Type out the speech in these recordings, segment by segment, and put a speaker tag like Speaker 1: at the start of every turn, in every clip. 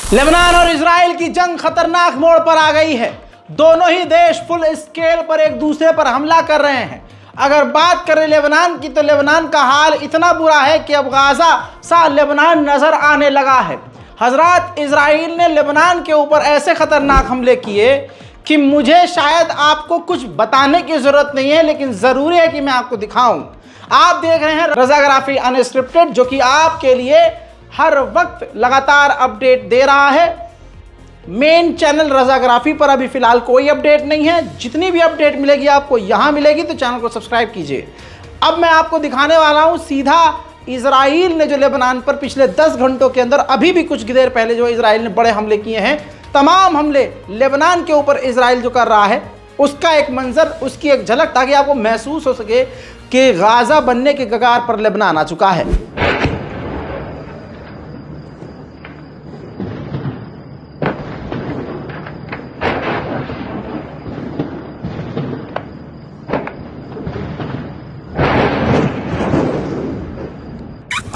Speaker 1: Lebanon और Israel की जंग खतरनाक मोड़ पर आ गई है। दोनों ही देश फुल स्केल पर एक दूसरे पर हमला कर रहे हैं। अगर बात करें लेबनान की तो लेबनान का हाल इतना बुरा है कि अब गाजा सा लेबनान नजर आने लगा है। हजरात, इजराइल ने लेबनान के ऊपर ऐसे खतरनाक हमले किए कि मुझे शायद आपको कुछ बताने की जरूरत नहीं है, लेकिन जरूरी है कि मैं आपको दिखाऊं। आप देख रहे हैं रज़ाग्राफी अनस्क्रिप्टेड, जो कि आपके लिए हर वक्त लगातार अपडेट दे रहा है। मेन चैनल रज़ाग्राफी पर अभी फिलहाल कोई अपडेट नहीं है। जितनी भी अपडेट मिलेगी आपको यहाँ मिलेगी, तो चैनल को सब्सक्राइब कीजिए। अब मैं आपको दिखाने वाला हूँ सीधा इजराइल ने जो लेबनान पर पिछले 10 घंटों के अंदर, अभी भी कुछ देर पहले जो इजराइल ने बड़े हमले किए हैं, तमाम हमले लेबनान के ऊपर इजराइल जो कर रहा है, उसका एक मंजर, उसकी एक झलक, ताकि आपको महसूस हो सके कि गाजा बनने के कगार पर लेबनान आ चुका है।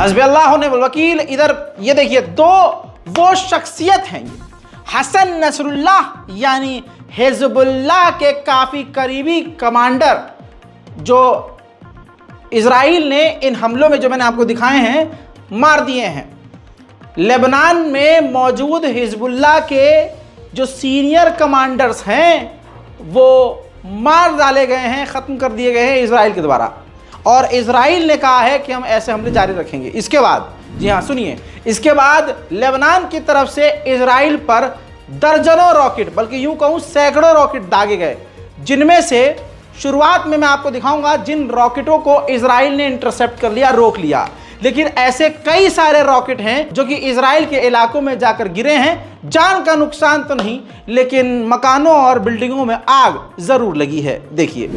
Speaker 1: हस्बी अल्लाह ने वकील। इधर ये देखिए, दो वो शख्सियत हैं, हसन नसरुल्लाह यानी हिजबुल्लाह के काफ़ी करीबी कमांडर, जो इजराइल ने इन हमलों में, जो मैंने आपको दिखाए हैं, मार दिए हैं। लेबनान में मौजूद हिजबुल्लाह के जो सीनियर कमांडर्स हैं वो मार डाले गए हैं, ख़त्म कर दिए गए हैं इजराइल के द्वारा। और इजराइल ने कहा है कि हम ऐसे हमले जारी रखेंगे। इसके बाद, जी हाँ सुनिए, इसके बाद लेबनान की तरफ से इजराइल पर दर्जनों रॉकेट, बल्कि यूं कहूँ सैकड़ों रॉकेट दागे गए, जिनमें से शुरुआत में मैं आपको दिखाऊंगा जिन रॉकेटों को इजराइल ने इंटरसेप्ट कर लिया, रोक लिया। लेकिन ऐसे कई सारे रॉकेट हैं जो कि इजराइल के इलाकों में जाकर गिरे हैं। जान का नुकसान तो नहीं, लेकिन मकानों और बिल्डिंगों में आग जरूर लगी है। देखिए,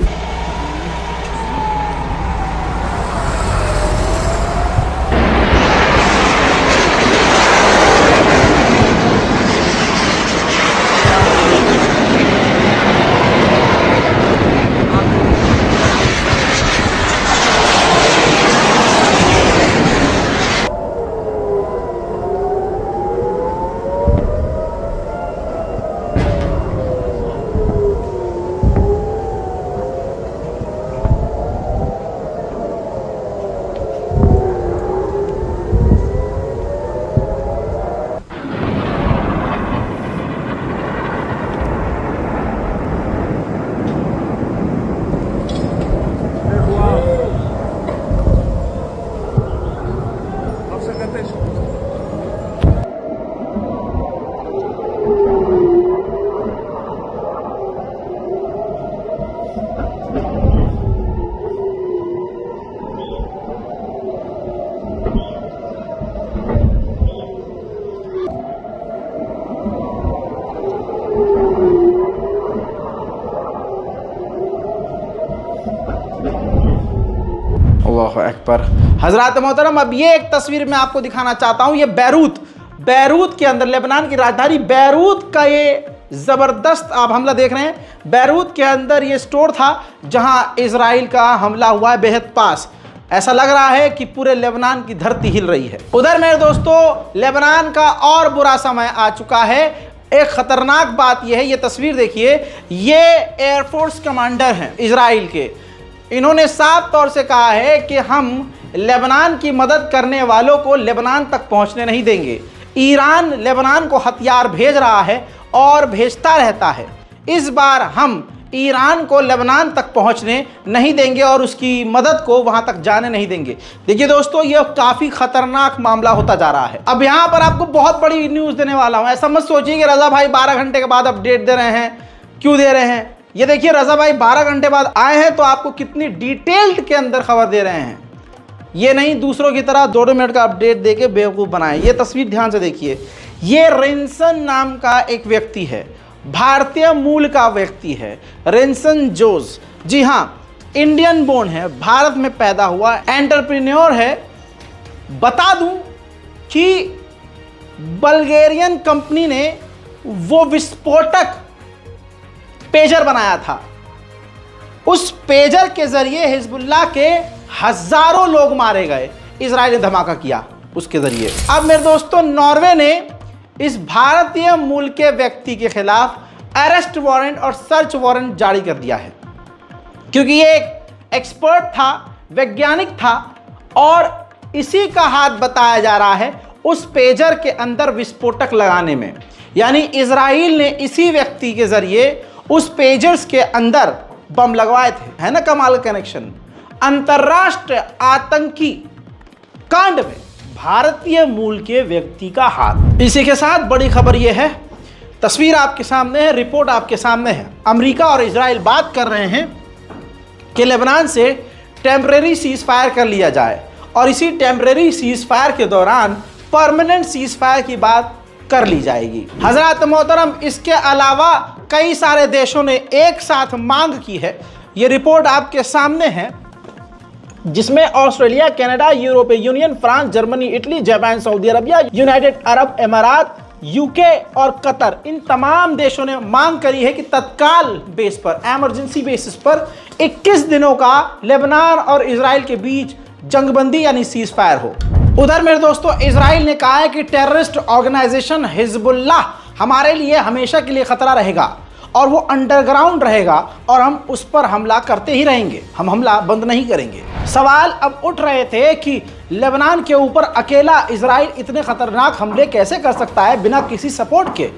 Speaker 1: अल्लाहु अकबर। हजरात मोहतरम, अब ये एक तस्वीर मैं आपको दिखाना चाहता हूँ। ये बैरूत के अंदर, लेबनान की राजधानी बैरूत का ये ज़बरदस्त आप हमला देख रहे हैं। बैरूत के अंदर ये स्टोर था जहाँ इजराइल का हमला हुआ है, बेहद पास। ऐसा लग रहा है कि पूरे लेबनान की धरती हिल रही है। उधर मेरे दोस्तों, लेबनान का और बुरा समय आ चुका है। एक ख़तरनाक बात यह है, ये तस्वीर देखिए, ये एयरफोर्स कमांडर हैं इजराइल के। इन्होंने साफ तौर से कहा है कि हम लेबनान की मदद करने वालों को लेबनान तक पहुंचने नहीं देंगे। ईरान लेबनान को हथियार भेज रहा है और भेजता रहता है। इस बार हम ईरान को लेबनान तक पहुंचने नहीं देंगे और उसकी मदद को वहां तक जाने नहीं देंगे। देखिए दोस्तों, यह काफ़ी खतरनाक मामला होता जा रहा है। अब यहाँ पर आपको बहुत बड़ी न्यूज़ देने वाला हूँ। ऐसा मत सोचिए कि रज़ा भाई 12 घंटे के बाद अपडेट दे रहे हैं। क्यों दे रहे हैं? ये देखिए रजा भाई 12 घंटे बाद आए हैं तो आपको कितनी डिटेल्ड के अंदर खबर दे रहे हैं। ये नहीं दूसरों की तरह 2 मिनट का अपडेट देके बेवकूफ़ बनाए। ये तस्वीर ध्यान से देखिए, ये रेंसन नाम का एक व्यक्ति है, भारतीय मूल का व्यक्ति है, रेंसन जोस। जी हाँ, इंडियन बोर्न है, भारत में पैदा हुआ एंटरप्रेन्योर है। बता दूं कि बल्गेरियन कंपनी ने वो विस्फोटक पेजर बनाया था। उस पेजर के जरिए हिजबुल्लाह के हजारों लोग मारे गए, इजराइल ने धमाका किया उसके जरिए। अब मेरे दोस्तों, नॉर्वे ने इस भारतीय मूल के व्यक्ति के खिलाफ अरेस्ट वारंट और सर्च वारंट जारी कर दिया है, क्योंकि ये एक एक्सपर्ट था, वैज्ञानिक था और इसी का हाथ बताया जा रहा है उस पेजर के अंदर विस्फोटक लगाने में। यानी इजराइल ने इसी व्यक्ति के जरिए उस पेजर्स के अंदर बम लगवाए थे। है ना कमाल कनेक्शन। अंतरराष्ट्रीय आतंकी कांड में भारतीय मूल के व्यक्ति का हाथ। इसी के साथ बड़ी खबर यह है, तस्वीर आपके सामने है, रिपोर्ट आपके सामने है। अमेरिका और इजराइल बात कर रहे हैं कि लेबनान से टेम्परेरी सीज फायर कर लिया जाए और इसी टेम्परेरी सीज फायर के दौरान परमानेंट सीज फायर की बात कर ली जाएगी। हजरत मोहतरम, इसके अलावा कई सारे देशों ने एक साथ मांग की है। ये रिपोर्ट आपके सामने है, जिसमें ऑस्ट्रेलिया, कनाडा, यूरोपीय union, France, Germany, Italy, Japan, Saudi Arabia, United Arab अमारात, यूके और कतर, इन तमाम देशों ने मांग करी है कि तत्काल बेस पर, इमरजेंसी बेसिस पर 21 दिनों का लेबनान और इजराइल के बीच जंगबंदी यानी सीज फायर हो। उधर मेरे दोस्तों, इजराइल ने कहा है कि टेररिस्ट ऑर्गेनाइजेशन हिजबुल्लाह हमारे लिए हमेशा के लिए खतरा रहेगा और वो अंडरग्राउंड रहेगा और हम उस पर हमला करते ही रहेंगे, हम हमला बंद नहीं करेंगे। सवाल अब उठ रहे थे कि लेबनान के ऊपर अकेला इजराइल इतने खतरनाक हमले कैसे कर सकता है बिना किसी सपोर्ट के।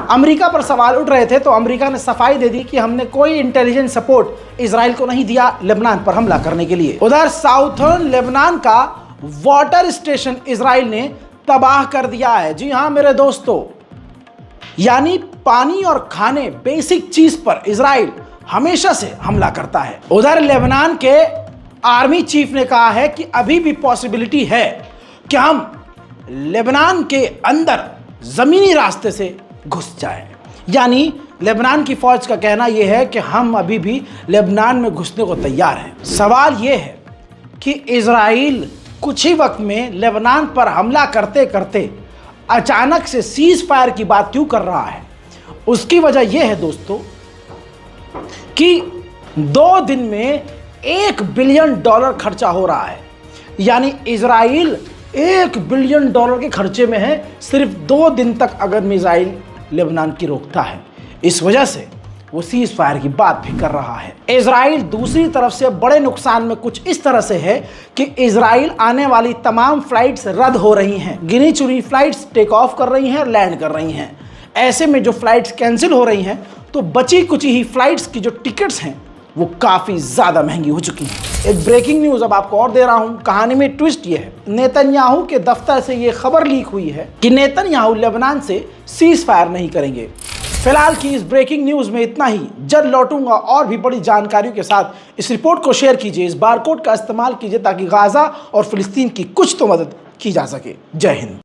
Speaker 1: अमेरिका पर सवाल उठ रहे थे तो अमेरिका ने सफाई दे दी कि हमने कोई इंटेलिजेंस सपोर्ट इजराइल को नहीं दिया लेबनान पर हमला करने के लिए। उधर साउथर्न लेबनान का वाटर स्टेशन इजराइल ने तबाह कर दिया है। जी हाँ मेरे दोस्तों, यानी पानी और खाने, बेसिक चीज पर इजराइल हमेशा से हमला करता है। उधर लेबनान के आर्मी चीफ ने कहा है कि अभी भी पॉसिबिलिटी है कि हम लेबनान के अंदर जमीनी रास्ते से घुस जाएं। यानी लेबनान की फौज का कहना यह है कि हम अभी भी लेबनान में घुसने को तैयार हैं। सवाल यह है कि इजराइल कुछ ही वक्त में लेबनान पर हमला करते करते अचानक से सीज फायर की बात क्यों कर रहा है। उसकी वजह यह है दोस्तों कि 2 दिन में $1 बिलियन खर्चा हो रहा है। यानी इजराइल $1 बिलियन के खर्चे में है सिर्फ 2 दिन तक अगर मिसाइल लेबनान की रोकता है। इस वजह से वो सीज फायर की बात भी कर रहा है। इजराइल दूसरी तरफ से बड़े नुकसान में कुछ इस तरह से है कि इजराइल आने वाली तमाम फ्लाइट्स रद्द हो रही हैं। गिनी चुनी फ्लाइट्स टेक ऑफ कर रही हैं, लैंड कर रही हैं। ऐसे में जो फ्लाइट्स कैंसिल हो रही हैं तो बची कुची ही फ्लाइट्स की जो टिकट्स हैं वो काफ़ी ज़्यादा महंगी हो चुकी हैं। एक ब्रेकिंग न्यूज़ अब आपको और दे रहा हूँ। कहानी में ट्विस्ट ये है, नेतन्याहू के दफ्तर से ये खबर लीक हुई है कि नेतन्याहू लेबनान से सीज फायर नहीं करेंगे। फिलहाल की इस ब्रेकिंग न्यूज़ में इतना ही। जल्द लौटूंगा और भी बड़ी जानकारियों के साथ। इस रिपोर्ट को शेयर कीजिए, इस बारकोड का इस्तेमाल कीजिए ताकि गाज़ा और फिलिस्तीन की कुछ तो मदद की जा सके। जय हिंद।